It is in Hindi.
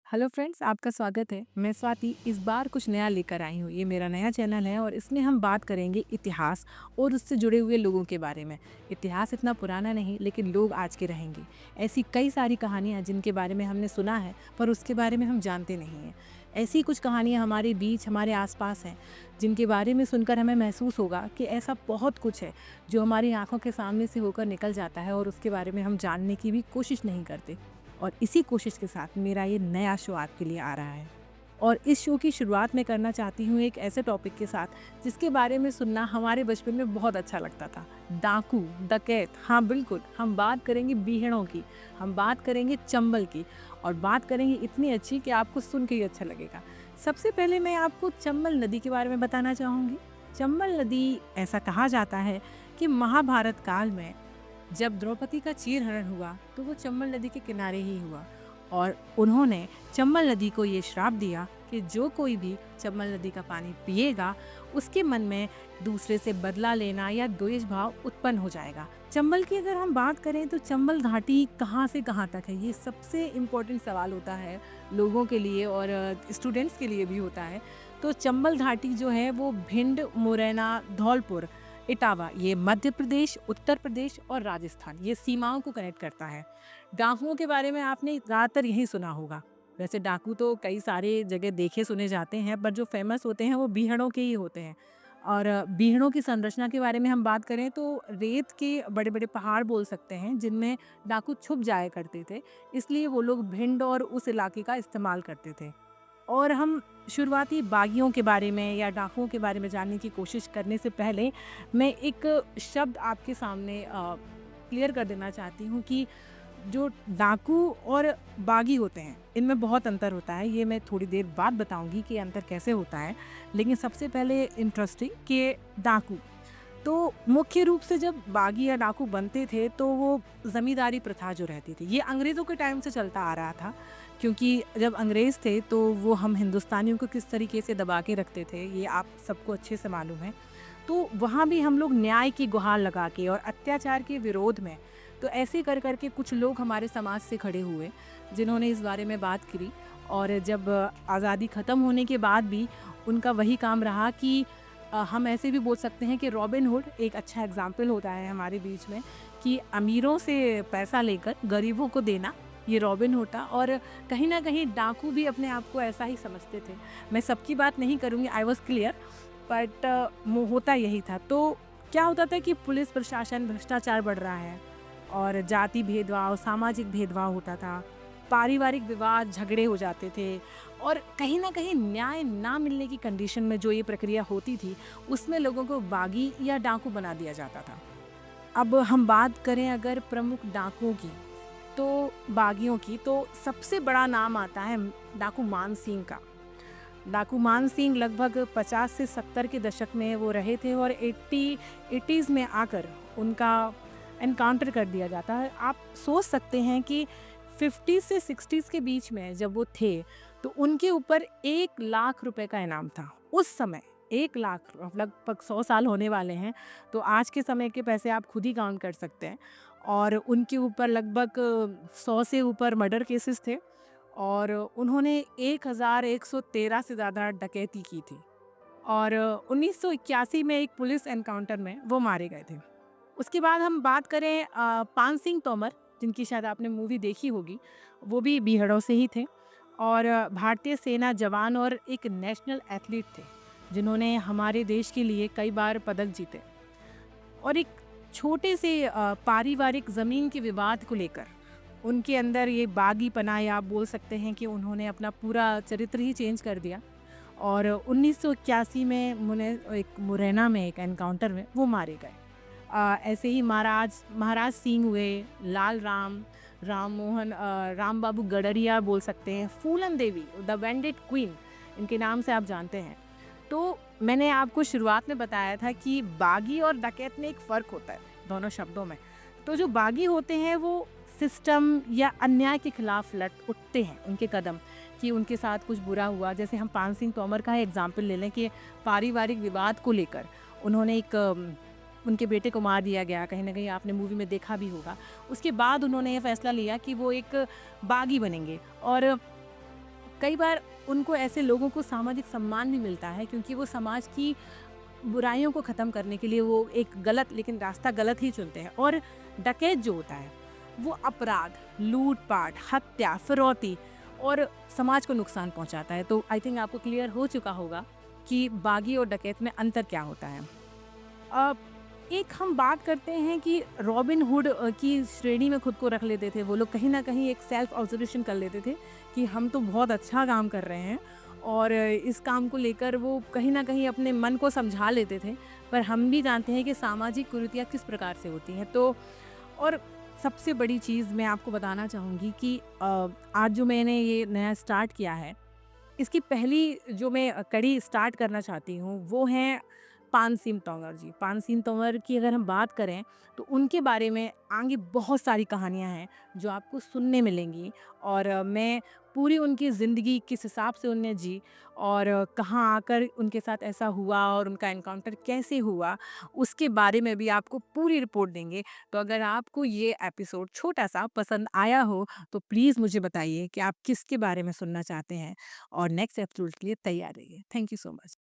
हेलो फ्रेंड्स, आपका स्वागत है। मैं स्वाति इस बार कुछ नया लेकर आई हूँ। ये मेरा नया चैनल है और इसमें हम बात करेंगे इतिहास और उससे जुड़े हुए लोगों के बारे में। इतिहास इतना पुराना नहीं, लेकिन लोग आज के रहेंगे। ऐसी कई सारी कहानियाँ जिनके बारे में हमने सुना है, पर उसके बारे में हम जानते नहीं हैं। ऐसी कुछ कहानियाँ हमारे बीच, हमारे आसपास हैं, जिनके बारे में सुनकर हमें महसूस होगा कि ऐसा बहुत कुछ है जो हमारी आंखों के सामने से होकर निकल जाता है और उसके बारे में हम जानने की भी कोशिश नहीं करते। और इसी कोशिश के साथ मेरा ये नया शो आपके लिए आ रहा है। और इस शो की शुरुआत मैं करना चाहती हूँ एक ऐसे टॉपिक के साथ जिसके बारे में सुनना हमारे बचपन में बहुत अच्छा लगता था। डाकू, डकैत। हाँ बिल्कुल, हम बात करेंगे बीहड़ों की, हम बात करेंगे चंबल की, और बात करेंगे इतनी अच्छी कि आपको सुन के ही अच्छा लगेगा। सबसे पहले मैं आपको चंबल नदी के बारे में बताना चाहूँगी। चंबल नदी, ऐसा कहा जाता है कि महाभारत काल में जब द्रौपदी का चीरहरण हुआ तो वो चंबल नदी के किनारे ही हुआ, और उन्होंने चंबल नदी को ये श्राप दिया कि जो कोई भी चंबल नदी का पानी पिएगा उसके मन में दूसरे से बदला लेना या द्वेष भाव उत्पन्न हो जाएगा। चंबल की अगर हम बात करें तो चंबल घाटी कहाँ से कहाँ तक है, ये सबसे इम्पोर्टेंट सवाल होता है लोगों के लिए और स्टूडेंट्स के लिए भी होता है। तो चंबल घाटी जो है वो भिंड, मुरैना, धौलपुर, इटावा, ये मध्य प्रदेश, उत्तर प्रदेश और राजस्थान, ये सीमाओं को कनेक्ट करता है। डाकुओं के बारे में आपने ज़्यादातर यही सुना होगा। वैसे डाकू तो कई सारे जगह देखे सुने जाते हैं, पर जो फेमस होते हैं वो बीहड़ों के ही होते हैं। और बीहड़ों की संरचना के बारे में हम बात करें तो रेत के बड़े बड़े पहाड़ बोल सकते हैं जिनमें डाकू छुप जाया करते थे, इसलिए वो लोग भिंड और उस इलाके का इस्तेमाल करते थे। और हम शुरुआती बागियों के बारे में या डाकुओं के बारे में जानने की कोशिश करने से पहले मैं एक शब्द आपके सामने क्लियर कर देना चाहती हूँ कि जो डाकू और बागी होते हैं इनमें बहुत अंतर होता है। ये मैं थोड़ी देर बाद बताऊंगी कि अंतर कैसे होता है, लेकिन सबसे पहले इंटरेस्टिंग कि डाकू तो मुख्य रूप से जब बागी या डाकू बनते थे तो वो ज़मींदारी प्रथा जो रहती थी ये अंग्रेज़ों के टाइम से चलता आ रहा था, क्योंकि जब अंग्रेज़ थे तो वो हम हिंदुस्तानियों को किस तरीके से दबा के रखते थे ये आप सबको अच्छे से मालूम है। तो वहाँ भी हम लोग न्याय की गुहार लगा के और अत्याचार के विरोध में, तो ऐसे कर करके कुछ लोग हमारे समाज से खड़े हुए जिन्होंने इस बारे में बात करी। और जब आज़ादी ख़त्म होने के बाद भी उनका वही काम रहा कि हम ऐसे भी बोल सकते हैं कि रॉबिन हुड एक अच्छा एग्जाम्पल होता है हमारे बीच में, कि अमीरों से पैसा लेकर गरीबों को देना, ये रॉबिन हुड था। और कहीं ना कहीं डाकू भी अपने आप को ऐसा ही समझते थे। मैं सबकी बात नहीं करूँगी, आई वॉज क्लियर, बट होता यही था। तो क्या होता था कि पुलिस प्रशासन, भ्रष्टाचार बढ़ रहा है और जाति भेदभाव, सामाजिक भेदभाव होता था, पारिवारिक विवाद, झगड़े हो जाते थे, और कहीं ना कहीं न्याय ना मिलने की कंडीशन में जो ये प्रक्रिया होती थी उसमें लोगों को बागी या डाकू बना दिया जाता था। अब हम बात करें अगर प्रमुख डाकुओं की, तो बागियों की, तो सबसे बड़ा नाम आता है डाकू मान सिंह का। डाकू मान सिंह लगभग 50 से 70 के दशक में वो रहे थे और 80s में आकर उनका एनकाउंटर कर दिया जाता है। आप सोच सकते हैं कि 50 से 60s के बीच में जब वो थे तो उनके ऊपर 1 लाख रुपए का इनाम था उस समय। 1 लाख, लगभग 100 साल होने वाले हैं, तो आज के समय के पैसे आप खुद ही काउंट कर सकते हैं। और उनके ऊपर लगभग 100 से ऊपर मर्डर केसेस थे और उन्होंने 1113 से ज़्यादा डकैती की थी। और 1981 में एक पुलिस एनकाउंटर में वो मारे गए थे। उसके बाद हम बात करें पान सिंह तोमर, जिनकी शायद आपने मूवी देखी होगी, वो भी बीहड़ों से ही थे और भारतीय सेना जवान और एक नेशनल एथलीट थे जिन्होंने हमारे देश के लिए कई बार पदक जीते। और एक छोटे से पारिवारिक ज़मीन के विवाद को लेकर उनके अंदर ये बागीपना, या आप बोल सकते हैं कि उन्होंने अपना पूरा चरित्र ही चेंज कर दिया। और 1981 में एक मुरैना में एक एनकाउंटर में वो मारे गए। ऐसे ही महाराज महाराज सिंह हुए, लाल राम, राम मोहन, राम बाबू गडरिया बोल सकते हैं, फूलन देवी द वेंडेड क्वीन, इनके नाम से आप जानते हैं। तो मैंने आपको शुरुआत में बताया था कि बागी और डकैत में एक फ़र्क होता है दोनों शब्दों में। तो जो बागी होते हैं वो सिस्टम या अन्याय के खिलाफ लड़ उठते हैं, उनके कदम कि उनके साथ कुछ बुरा हुआ। जैसे हम पान सिंह तोमर का एग्जाम्पल ले लें कि पारिवारिक विवाद को लेकर उन्होंने उनके बेटे को मार दिया गया, कहीं ना कहीं आपने मूवी में देखा भी होगा। उसके बाद उन्होंने ये फैसला लिया कि वो एक बागी बनेंगे और कई बार उनको ऐसे लोगों को सामाजिक सम्मान भी मिलता है क्योंकि वो समाज की बुराइयों को ख़त्म करने के लिए वो एक गलत लेकिन रास्ता गलत ही चुनते हैं। और डकैत जो होता है वो अपराध, लूट-पाट, हत्या, फिरौती और समाज को नुकसान पहुँचाता है। तो आई थिंक आपको क्लियर हो चुका होगा कि बागी और डकैत में अंतर क्या होता है। अ, एक हम बात करते हैं कि रॉबिन हुड की श्रेणी में खुद को रख लेते थे वो लोग, कहीं न कहीं एक सेल्फ ऑब्जर्वेशन कर लेते थे कि हम तो बहुत अच्छा काम कर रहे हैं और इस काम को लेकर वो कहीं न कहीं अपने मन को समझा लेते थे। पर हम भी जानते हैं कि सामाजिक कुरीतियाँ किस प्रकार से होती हैं। तो और सबसे बड़ी चीज़ मैं आपको बताना चाहूँगी कि आज जो मैंने ये नया स्टार्ट किया है, इसकी पहली जो मैं कड़ी स्टार्ट करना चाहती हूँ वो हैं पान सिंह तोमर जी। पान सिंह तोमर की अगर हम बात करें तो उनके बारे में आगे बहुत सारी कहानियाँ हैं जो आपको सुनने मिलेंगी। और मैं पूरी उनकी ज़िंदगी किस हिसाब से उनने जी और कहाँ आकर उनके साथ ऐसा हुआ और उनका एनकाउंटर कैसे हुआ, उसके बारे में भी आपको पूरी रिपोर्ट देंगे। तो अगर आपको ये एपिसोड छोटा-सा पसंद आया हो तो प्लीज़ मुझे बताइए कि आप किसके बारे में सुनना चाहते हैं और नेक्स्ट एपिसोड के लिए तैयार रहिए। Thank you so much.